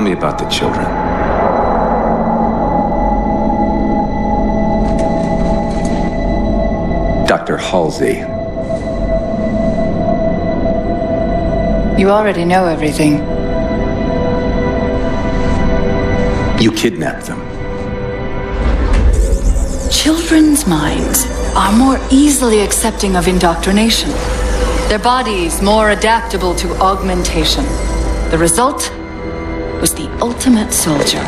me about the children. Dr. Halsey. You already know everything. You kidnapped them. Children's minds are more easily accepting of indoctrination. Their bodies more adaptable to augmentation. The result was the ultimate soldier.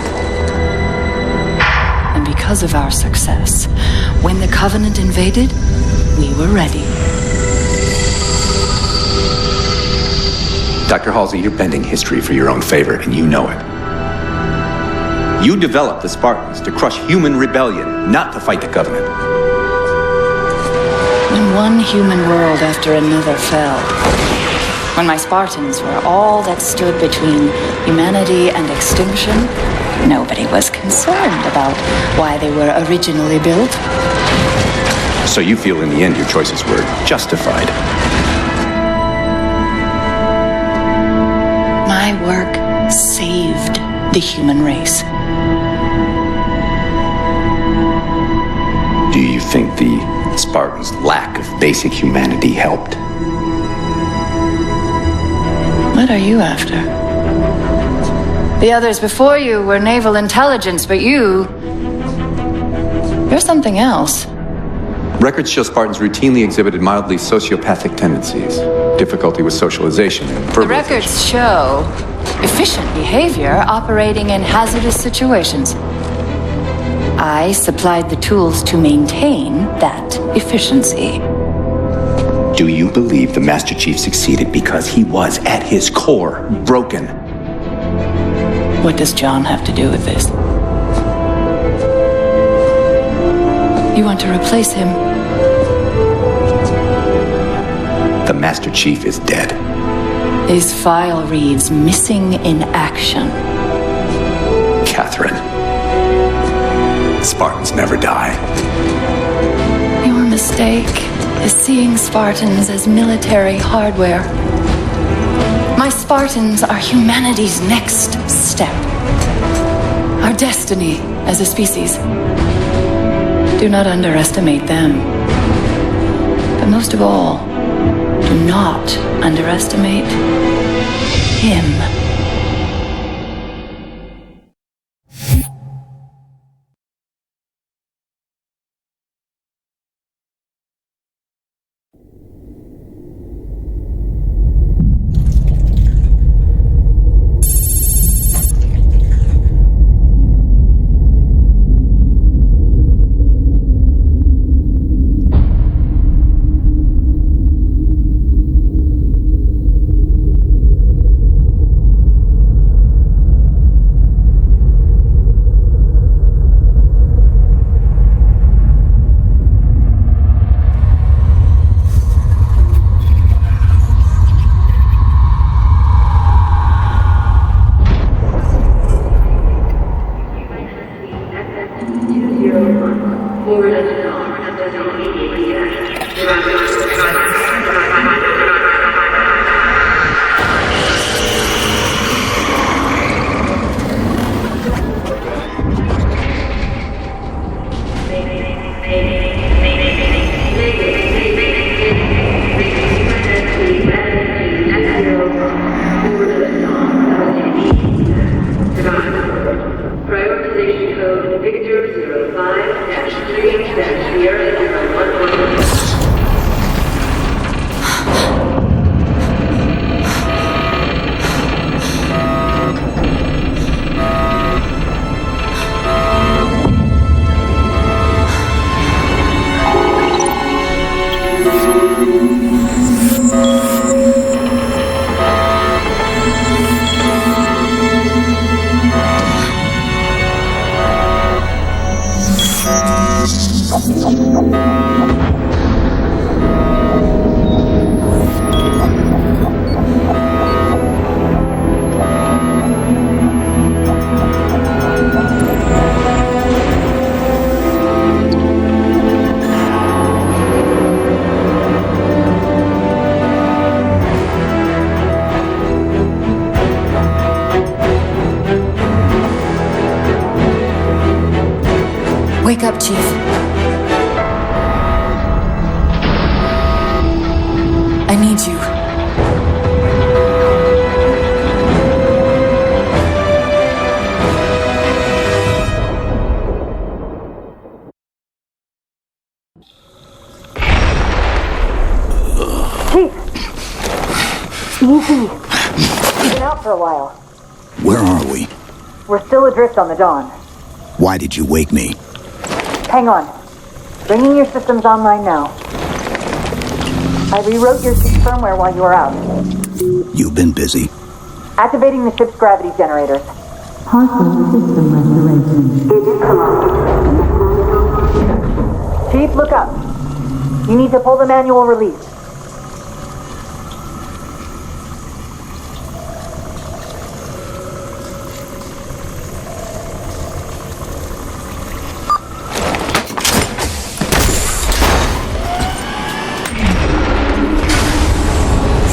And because of our success, when the Covenant invaded, we were ready. Dr. Halsey, you're bending history for your own favor, and you know it. You developed the Spartans to crush human rebellion, not to fight the Covenant. When one human world after another fell, when my Spartans were all that stood between humanity and extinction, nobody was concerned about why they were originally built. So you feel in the end your choices were justified? My work saved the human race. Do you think the Spartans' lack of basic humanity helped? What are you after? The others before you were naval intelligence, but you're something else. Records show Spartans routinely exhibited mildly sociopathic tendencies, difficulty with socialization, and verbalization. The records show efficient behavior operating in hazardous situations. I supplied the tools to maintain that efficiency. Do you believe the Master Chief succeeded because he was, at his core, broken? What does John have to do with this? You want to replace him? The Master Chief is dead. His file reads missing in action. Catherine. Spartans never die. Your mistake is seeing Spartans as military hardware. My Spartans are humanity's next step. Our destiny as a species. Do not underestimate them. But most of all, do not underestimate him. Wake up, Chief. I need you. Chief! Easy. You've been out for a while. Where are we? We're still adrift on the Dawn. Why did you wake me? Hang on. Bringing your systems online now. I rewrote your ship's firmware while you were out. You've been busy. Activating the ship's gravity generators. Partial system restoration. Chief, look up. You need to pull the manual release.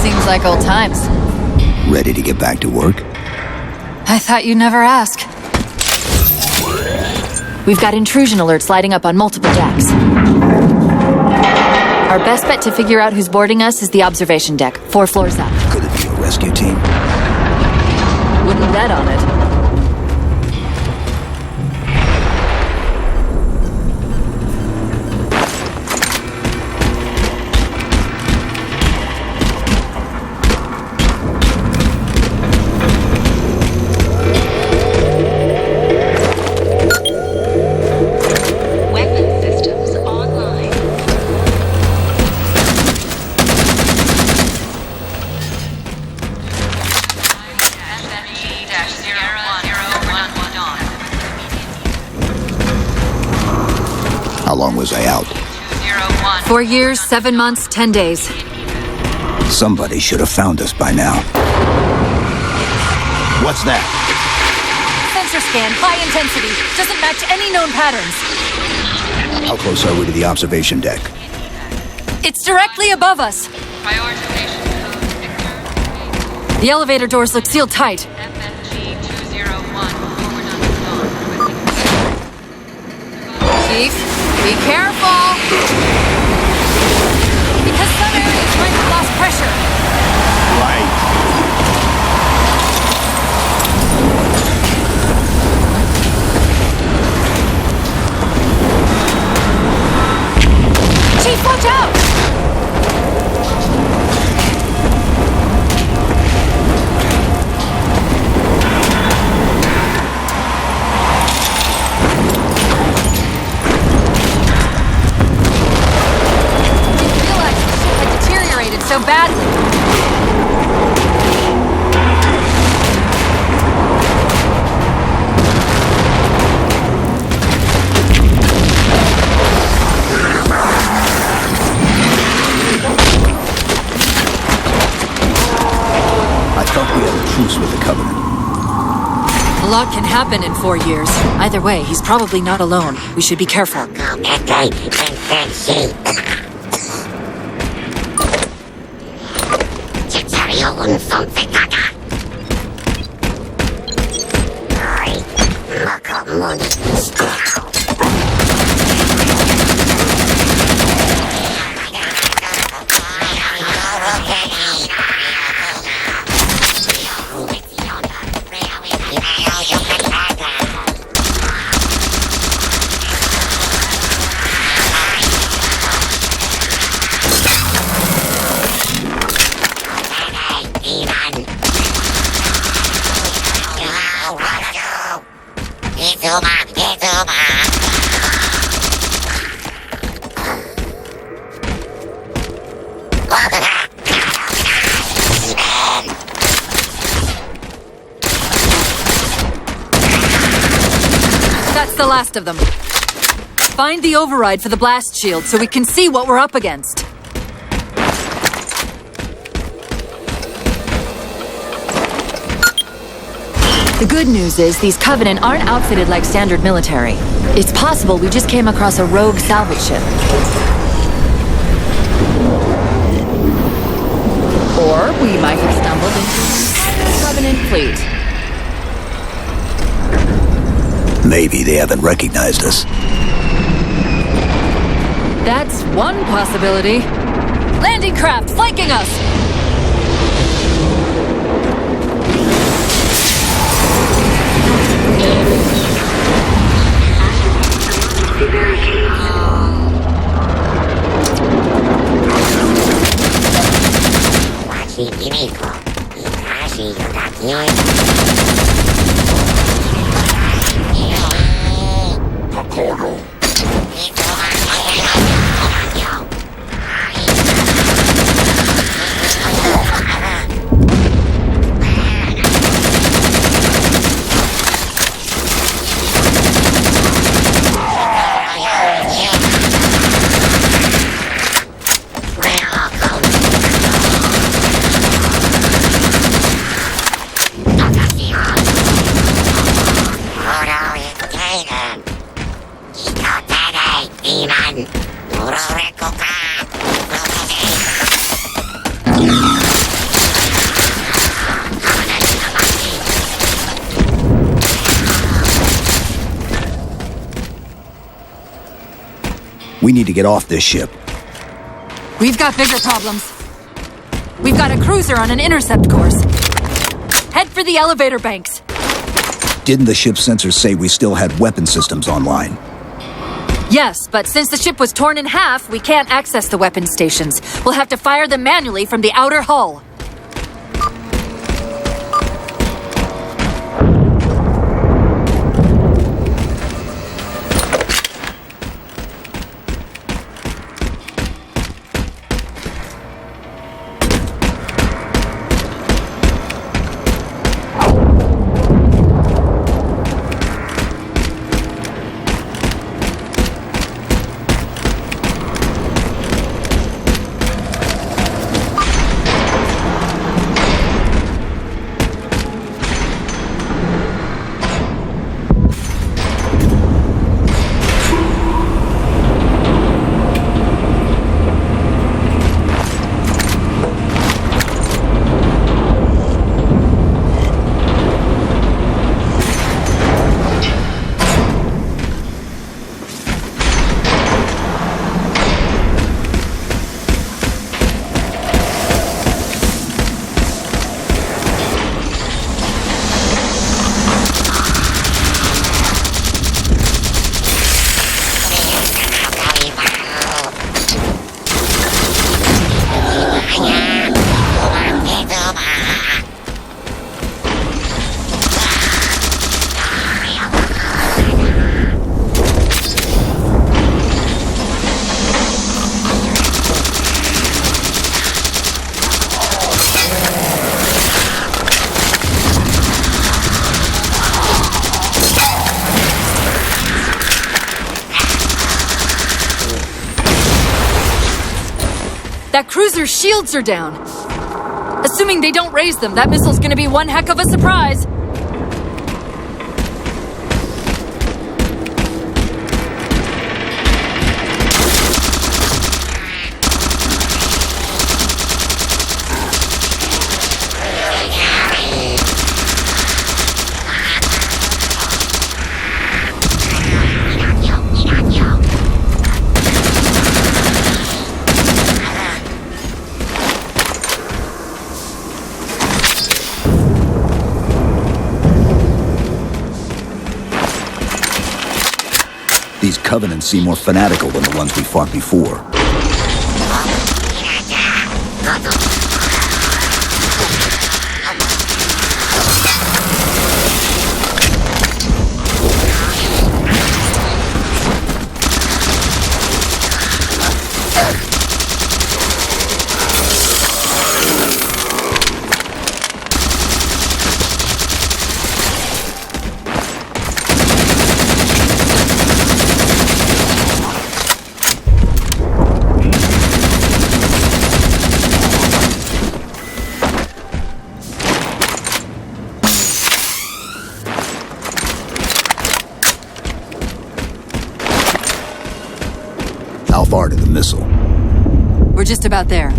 Seems like old times. Ready to get back to work? I thought you'd never ask. We've got intrusion alerts lighting up on multiple decks. Our best bet to figure out who's boarding us is the observation deck, 4 floors up. Could it be a rescue team? Wouldn't bet on it. How long was I out? 4 years, 7 months, 10 days. Somebody should have found us by now. What's that? Sensor scan, high intensity. Doesn't match any known patterns. How close are we to the observation deck? It's directly above us. The elevator doors look sealed tight. Chief, be careful! Because some areas might have lost pressure. Right. Chief, watch out! So badly. I thought we had a truce with the Covenant. A lot can happen in 4 years. Either way, he's probably not alone. We should be careful. That's the last of them. Find the override for the blast shield so we can see what we're up against. The good news is these Covenant aren't outfitted like standard military. It's possible we just came across a rogue salvage ship. Or we might have stumbled into a Covenant fleet. Maybe they haven't recognized us. That's one possibility. Landing craft flanking us! We need to get off this ship. We've got bigger problems. We've got a cruiser on an intercept course. Head for the elevator banks. Didn't the ship sensors say we still had weapon systems online? Yes, but since the ship was torn in half, we can't access the weapon stations. We'll have to fire them manually from the outer hull. That cruiser's shields are down. Assuming they don't raise them, that missile's gonna be one heck of a surprise. These Covenants seem more fanatical than the ones we fought before. How far to the missile? We're just about there.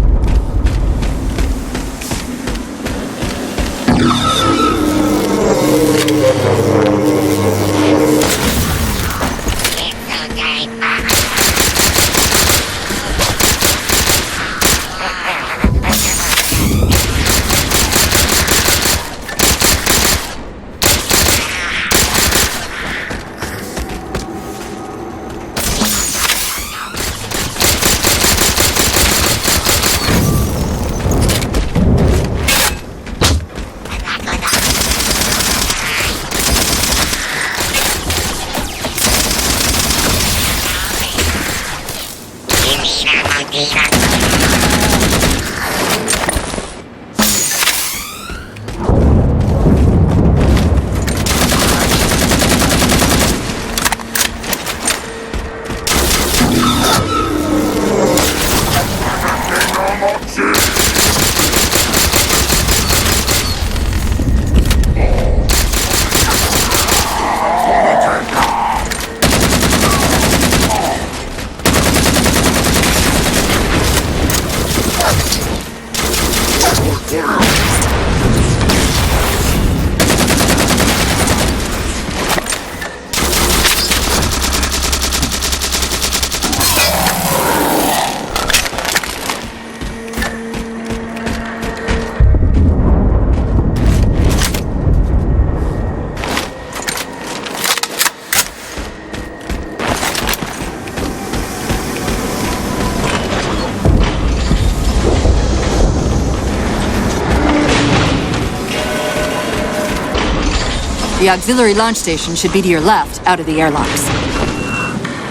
The auxiliary launch station should be to your left, out of the airlocks.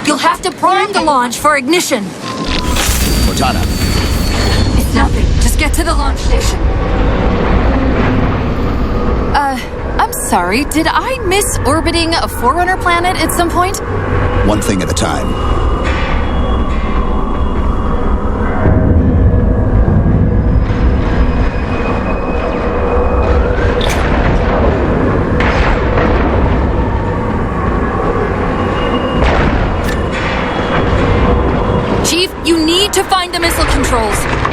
You'll have to prime the launch for ignition. Cortana, It's nothing. Just get to the launch station. I'm sorry. Did I miss orbiting a Forerunner planet at some point? one thing at a time. Chief, you need to find the missile controls.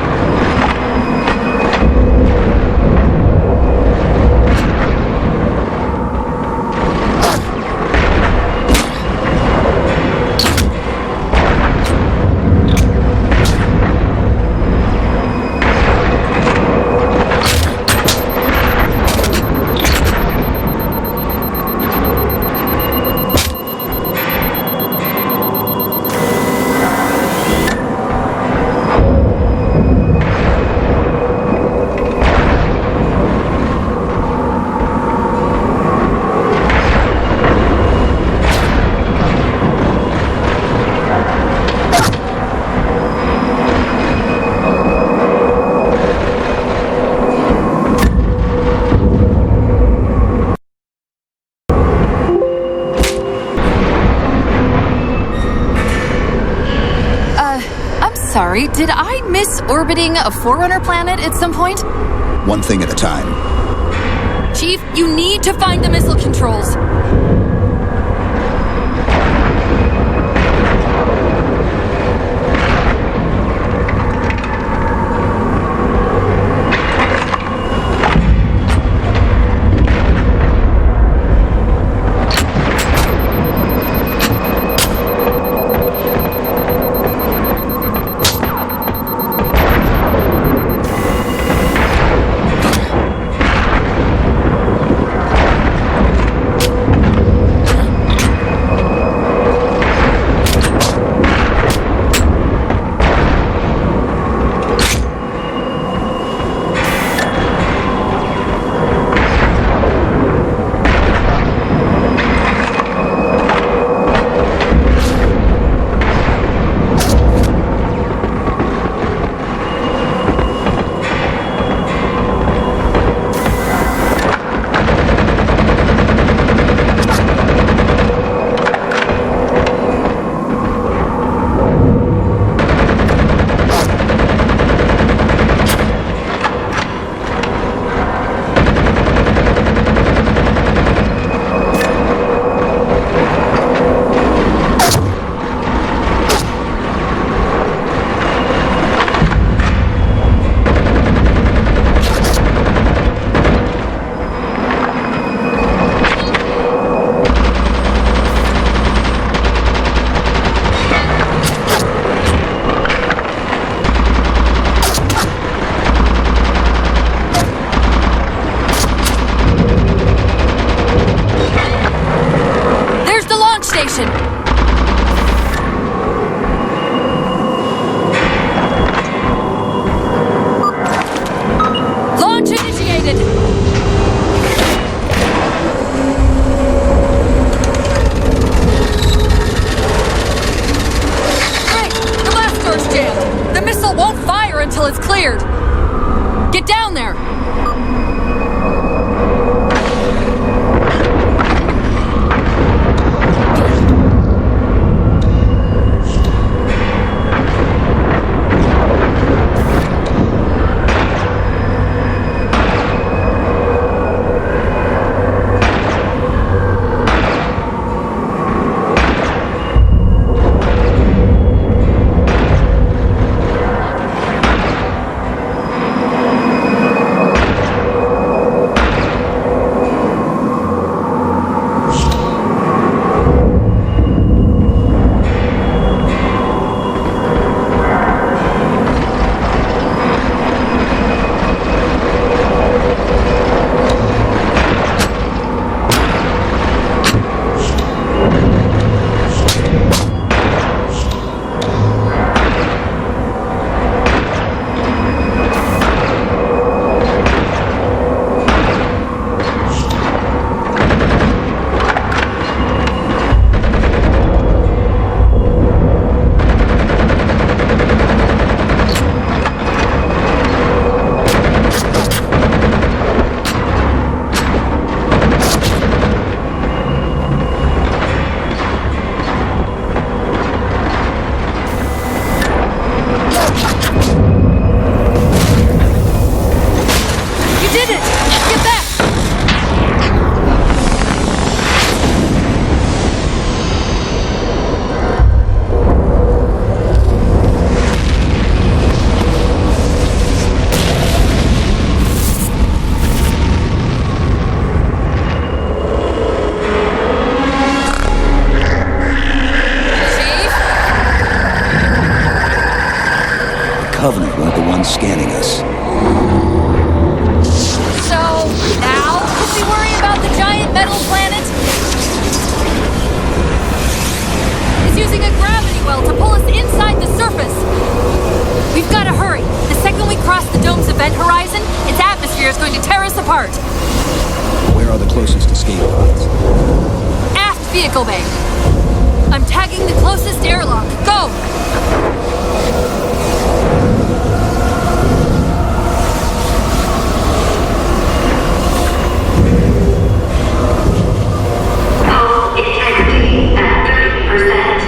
Sorry, did I miss orbiting a Forerunner planet at some point? One thing at a time. Chief, you need to find the missile controls. cleared. Get down there. Covenant weren't the ones scanning us. So, now can we worry about the giant metal planet? It's using a gravity well to pull us inside the surface. We've got to hurry. The second we cross the dome's event horizon, its atmosphere is going to tear us apart. Where are the closest escape pods? Aft vehicle bay. I'm tagging the closest airlock. Go! Integrity at 30%.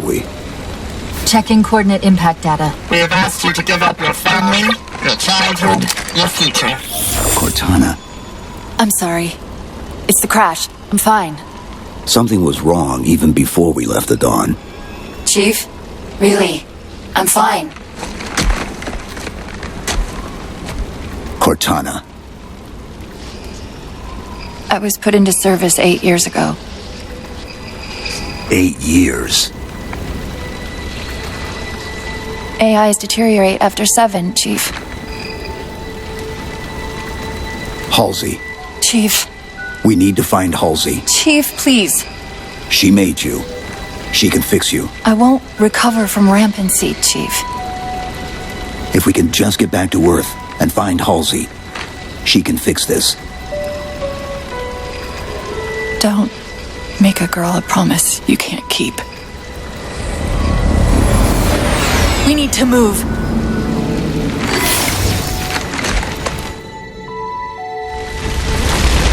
we? Checking coordinate impact data. We have asked you to give up your family, your childhood, your future. Cortana, I'm sorry. It's the crash. I'm fine. something was wrong even before we left the Dawn. Chief? Really? I'm fine. Cortana. I was put into service 8 years ago. 8 years. AIs deteriorate after 7, Chief. Halsey. Chief. We need to find Halsey. Chief, please. She made you. She can fix you. I won't recover from rampancy, Chief. If we can just get back to Earth and find Halsey, she can fix this. Don't make a girl a promise you can't keep. We need to move.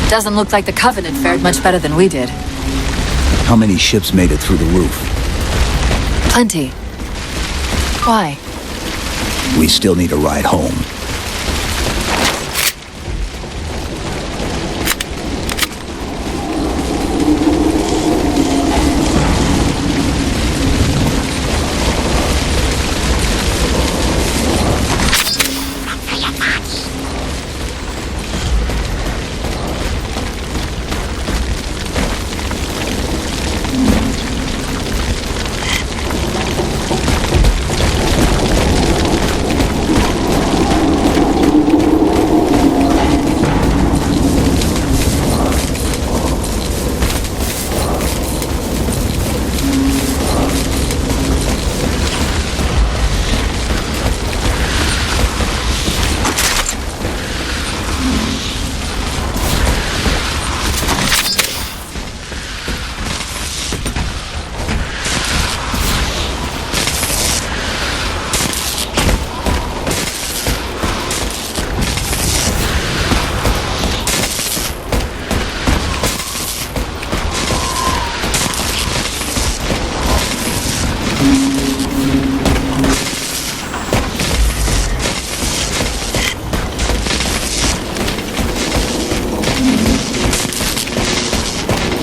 Doesn't look like the Covenant fared much better than we did. How many ships made it through the roof? Plenty. Why? We still need a ride home.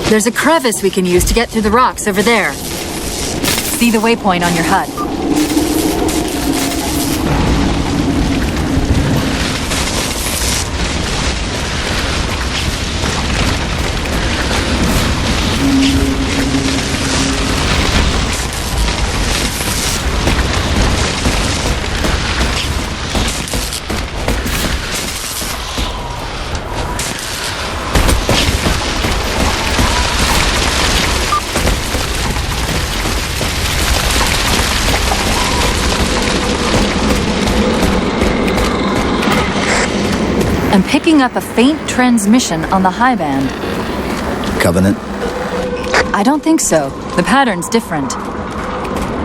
There's a crevice we can use to get through the rocks over there. See the waypoint on your HUD. I'm picking up a faint transmission on the high band. Covenant? I don't think so. The pattern's different.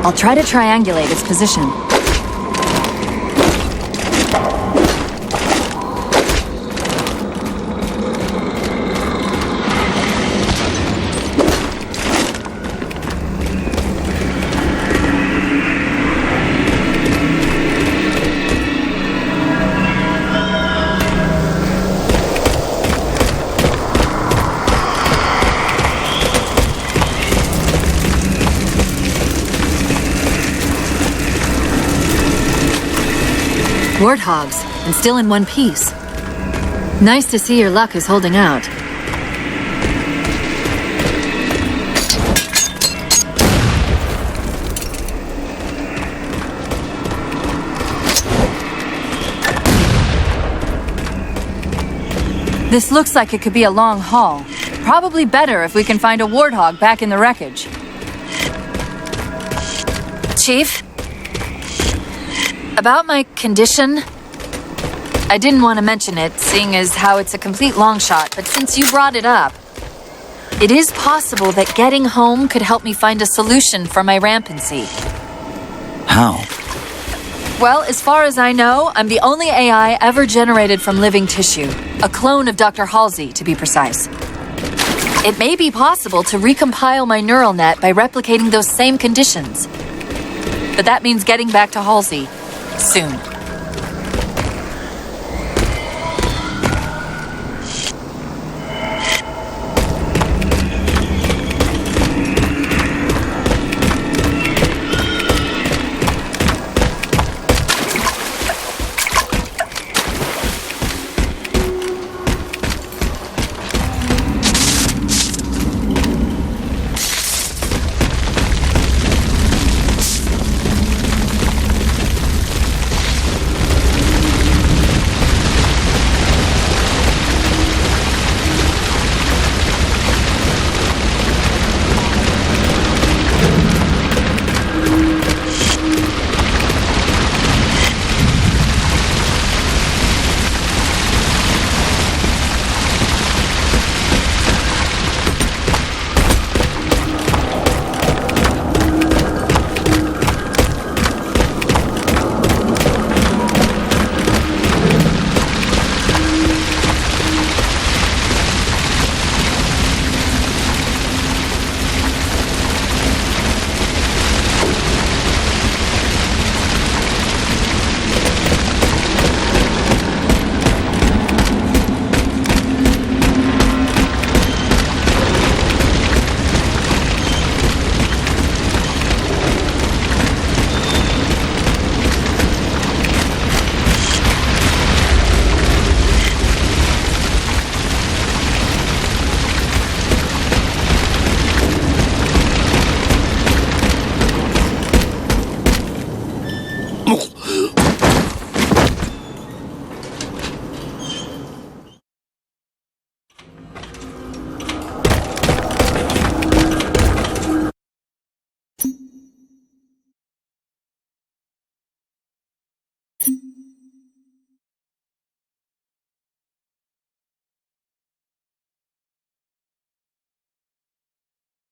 I'll try to triangulate its position. Warthogs, and still in one piece. Nice to see your luck is holding out. This looks like it could be a long haul. Probably better if we can find a warthog back in the wreckage. Chief? About my condition, I didn't want to mention it, seeing as how it's a complete long shot, but since you brought it up, it is possible that getting home could help me find a solution for my rampancy. How? Well, as far as I know, I'm the only AI ever generated from living tissue. A clone of Dr. Halsey, to be precise. It may be possible to recompile my neural net by replicating those same conditions. But that means getting back to Halsey soon.